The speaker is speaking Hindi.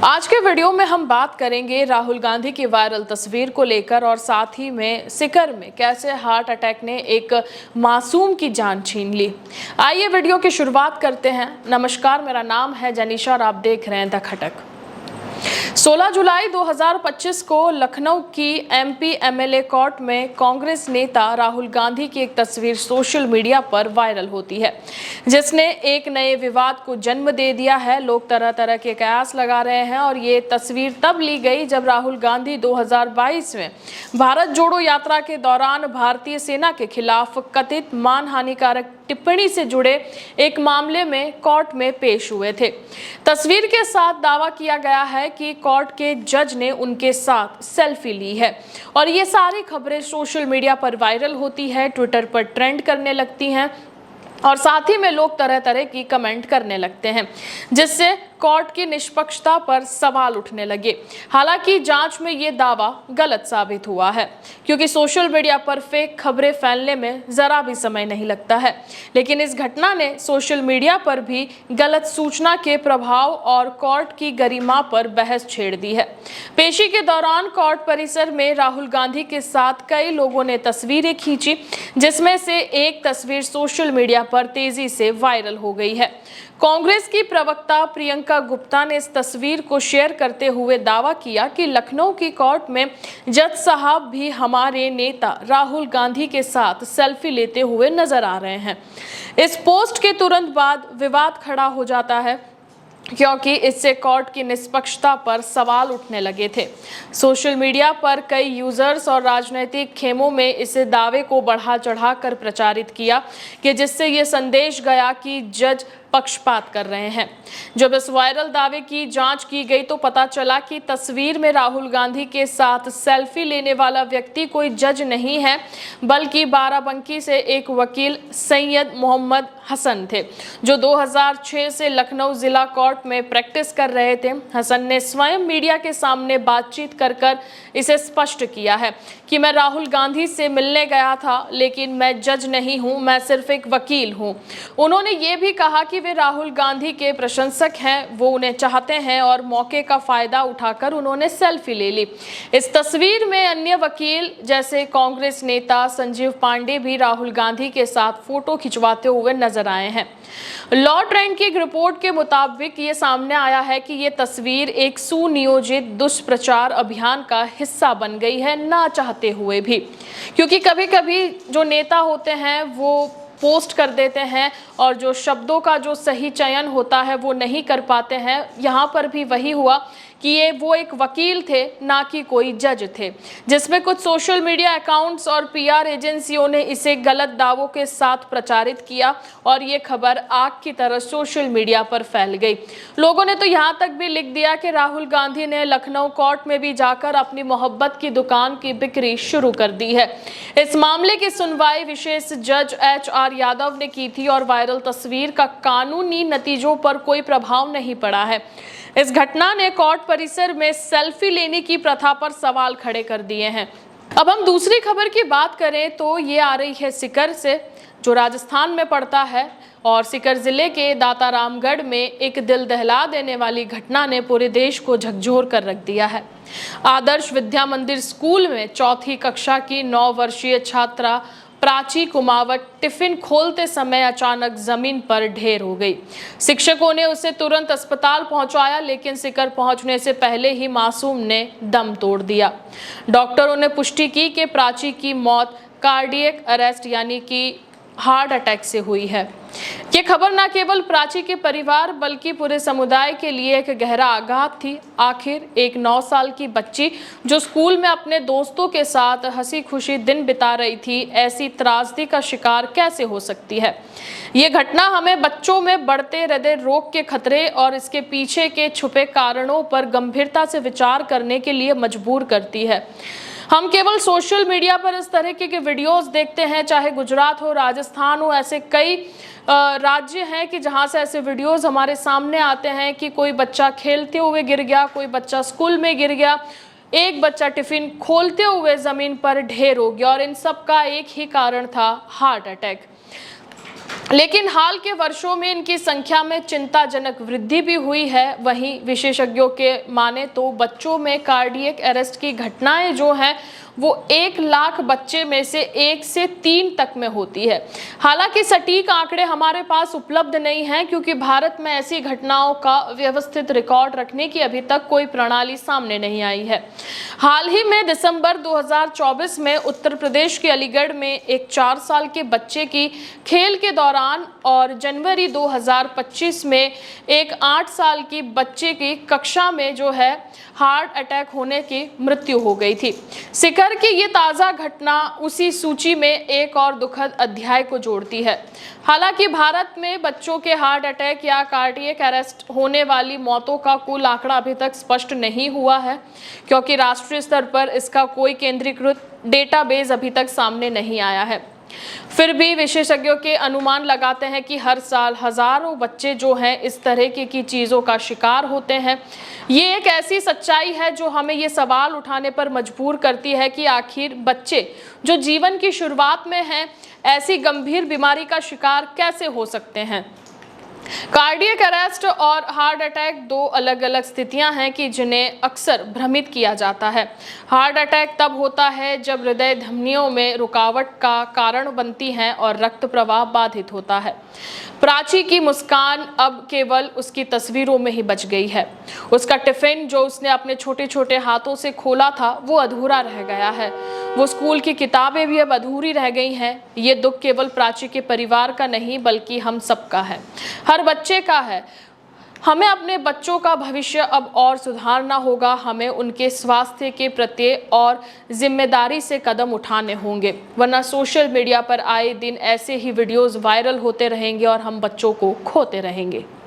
आज के वीडियो में हम बात करेंगे राहुल गांधी की वायरल तस्वीर को लेकर और साथ ही में सीकर में कैसे हार्ट अटैक ने एक मासूम की जान छीन ली। आइए वीडियो की शुरुआत करते हैं। नमस्कार, मेरा नाम है जनीशा और आप देख रहे हैं द खटक। 16 जुलाई 2025 को लखनऊ की एमपी एमएलए कोर्ट में कांग्रेस नेता राहुल गांधी की एक तस्वीर सोशल मीडिया पर वायरल होती है, जिसने एक नए विवाद को जन्म दे दिया है। लोग तरह तरह के कयास लगा रहे हैं और ये तस्वीर तब ली गई जब राहुल गांधी 2022 में भारत जोड़ो यात्रा के दौरान भारतीय सेना के खिलाफ कथित मानहानिकारक टिप्पणी से जुड़े एक मामले में कोर्ट में पेश हुए थे। तस्वीर के साथ दावा किया गया है कि कोर्ट के जज ने उनके साथ सेल्फी ली है और ये सारी खबरें सोशल मीडिया पर वायरल होती है, ट्विटर पर ट्रेंड करने लगती हैं और साथ ही में लोग तरह तरह की कमेंट करने लगते हैं, जिससे कोर्ट की निष्पक्षता पर सवाल उठने लगे। हालांकि जांच में ये दावा गलत साबित हुआ है, क्योंकि सोशल मीडिया पर फेक खबरें फैलने में जरा भी समय नहीं लगता है। लेकिन इस घटना ने सोशल मीडिया पर भी गलत सूचना के प्रभाव और कोर्ट की गरिमा पर बहस छेड़ दी है। पेशी के दौरान कोर्ट परिसर में राहुल गांधी के साथ कई लोगों ने तस्वीरें खींची, जिसमें से एक तस्वीर सोशल मीडिया पर तेजी से वायरल हो गई है। कांग्रेस की प्रवक्ता प्रियंका गुप्ता ने इस तस्वीर को शेयर करते हुए दावा किया कि लखनऊ की कोर्ट में जज साहब भी हमारे नेता राहुल गांधी के साथ सेल्फी लेते हुए नजर आ रहे हैं। इस पोस्ट के तुरंत बाद विवाद खड़ा हो जाता है, क्योंकि इससे कोर्ट की निष्पक्षता पर सवाल उठने लगे थे। सोशल मीडिया पर कई यूजर्स और राजनीतिक खेमों में इसे दावे को बढ़ा चढ़ाकर प्रचारित किया कि जिससे ये संदेश गया कि जज पक्षपात कर रहे हैं। जब इस वायरल दावे की जांच की गई तो पता चला कि तस्वीर में राहुल गांधी के साथ सेल्फी लेने वाला व्यक्ति कोई जज नहीं है, बल्कि बाराबंकी से एक वकील सैयद मोहम्मद हसन थे, जो 2006 से लखनऊ जिला कोर्ट में प्रैक्टिस कर रहे थे। हसन ने स्वयं मीडिया के सामने बातचीत कर इसे स्पष्ट किया है कि मैं राहुल गांधी से मिलने गया था, लेकिन मैं जज नहीं हूं, मैं सिर्फ एक वकील हूं। उन्होंने ये भी कहा कि वे राहुल गांधी के प्रशंसक हैं, वो उन्हें चाहते हैं और मौके का फायदा उठाकर उन्होंने सेल्फी ले ली। इस तस्वीर में अन्य वकील जैसे कांग्रेस नेता संजीव पांडे भी राहुल गांधी के साथ फोटो खिंचवाते हुए नजर आए हैं। लॉ ट्रेंड की एक रिपोर्ट के मुताबिक ये सामने आया है कि ये तस्वीर एक सुनियोजित दुष्प्रचार अभियान का हिस्सा बन गई है, ना चाहते हुए भी, क्योंकि कभी कभी जो नेता होते हैं वो पोस्ट कर देते हैं और जो शब्दों का जो सही चयन होता है वो नहीं कर पाते हैं। यहाँ पर भी वही हुआ कि वो एक वकील थे, ना कि कोई जज थे, जिसमें कुछ सोशल मीडिया अकाउंट्स और पीआर एजेंसियों ने इसे गलत दावों के साथ प्रचारित किया और ये खबर आग की तरह सोशल मीडिया पर फैल गई। लोगों ने तो यहाँ तक भी लिख दिया कि राहुल गांधी ने लखनऊ कोर्ट में भी जाकर अपनी मोहब्बत की दुकान की बिक्री शुरू कर दी है। इस मामले की सुनवाई विशेष जज HR यादव ने की थी और वायरल तस्वीर का कानूनी नतीजों पर कोई प्रभाव नहीं पड़ा है। इस घटना ने कोर्ट परिसर में सेल्फी लेने की प्रथा पर सवाल खड़े कर दिए हैं। अब हम दूसरी खबर की बात करें तो ये आ रही है सीकर से, जो राजस्थान में पड़ता है। और सीकर जिले के दातारामगढ़ में एक दिल दहला देने वाली घटना ने पूरे देश को झकझोर कर रख दिया है। आदर्श विद्या मंदिर स्कूल में चौथी कक्षा की 9 वर्षीय छात्रा प्राची कुमावत टिफिन खोलते समय अचानक जमीन पर ढेर हो गई। शिक्षकों ने उसे तुरंत अस्पताल पहुंचाया, लेकिन सीकर पहुंचने से पहले ही मासूम ने दम तोड़ दिया। डॉक्टरों ने पुष्टि की कि प्राची की मौत कार्डियक अरेस्ट यानी कि हार्ट अटैक से हुई है। ये खबर न केवल प्राची के परिवार बल्कि पूरे समुदाय के लिए एक गहरा आघात थी। आखिर एक 9 साल की बच्ची जो स्कूल में अपने दोस्तों के साथ हंसी खुशी दिन बिता रही थी, ऐसी त्रासदी का शिकार कैसे हो सकती है। ये घटना हमें बच्चों में बढ़ते हृदय रोग के खतरे और इसके पीछे के छुपे कारणों पर गंभीरता से विचार करने के लिए मजबूर करती है। हम केवल सोशल मीडिया पर इस तरह के वीडियोस देखते हैं, चाहे गुजरात हो, राजस्थान हो, ऐसे कई राज्य हैं कि जहां से ऐसे वीडियोस हमारे सामने आते हैं कि कोई बच्चा खेलते हुए गिर गया, कोई बच्चा स्कूल में गिर गया, एक बच्चा टिफिन खोलते हुए जमीन पर ढेर हो गया और इन सब का एक ही कारण था, हार्ट अटैक। लेकिन हाल के वर्षों में इनकी संख्या में चिंताजनक वृद्धि भी हुई है। वहीं विशेषज्ञों के माने तो बच्चों में कार्डियक अरेस्ट की घटनाएं जो हैं वो 1 लाख बच्चे में से 1 से 3 तक में होती है। हालांकि सटीक आंकड़े हमारे पास उपलब्ध नहीं हैं, क्योंकि भारत में ऐसी घटनाओं का व्यवस्थित रिकॉर्ड रखने की अभी तक कोई प्रणाली सामने नहीं आई है। हाल ही में दिसंबर 2024 में उत्तर प्रदेश के अलीगढ़ में एक 4 साल के बच्चे की खेल के दौरान और जनवरी 2025 में एक 8 साल की बच्चे की कक्षा में जो है हार्ट अटैक होने की मृत्यु हो गई थी। सिकर की ये ताज़ा घटना उसी सूची में एक और दुखद अध्याय को जोड़ती है। हालांकि भारत में बच्चों के हार्ट अटैक या कार्डियक अरेस्ट होने वाली मौतों का कुल आंकड़ा अभी तक स्पष्ट नहीं हुआ है, क्योंकि राष्ट्रीय स्तर पर इसका कोई केंद्रीकृत डेटाबेस अभी तक सामने नहीं आया है। फिर भी विशेषज्ञों के अनुमान लगाते हैं कि हर साल हजारों बच्चे जो हैं इस तरह की चीज़ों का शिकार होते हैं। ये एक ऐसी सच्चाई है जो हमें ये सवाल उठाने पर मजबूर करती है कि आखिर बच्चे जो जीवन की शुरुआत में हैं ऐसी गंभीर बीमारी का शिकार कैसे हो सकते हैं। कार्डियक अरेस्ट और हार्ट अटैक 2 अलग अलग स्थितियां हैं कि जिन्हें अक्सर भ्रमित किया जाता है। हार्ट अटैक तब होता है जब हृदय धमनियों में रुकावट का कारण बनती हैं और रक्त प्रवाह बाधित होता है। प्राची की मुस्कान अब केवल उसकी तस्वीरों में ही बच गई है। उसका टिफिन जो उसने अपने छोटे छोटे हाथों से खोला था वो अधूरा रह गया है। वो स्कूल की किताबें भी अब अधूरी रह गई हैं। ये दुख केवल प्राची के परिवार का नहीं बल्कि हम सबका है, हर बच्चे का है। हमें अपने बच्चों का भविष्य अब और सुधारना होगा। हमें उनके स्वास्थ्य के प्रति और जिम्मेदारी से कदम उठाने होंगे, वरना सोशल मीडिया पर आए दिन ऐसे ही वीडियोस वायरल होते रहेंगे और हम बच्चों को खोते रहेंगे।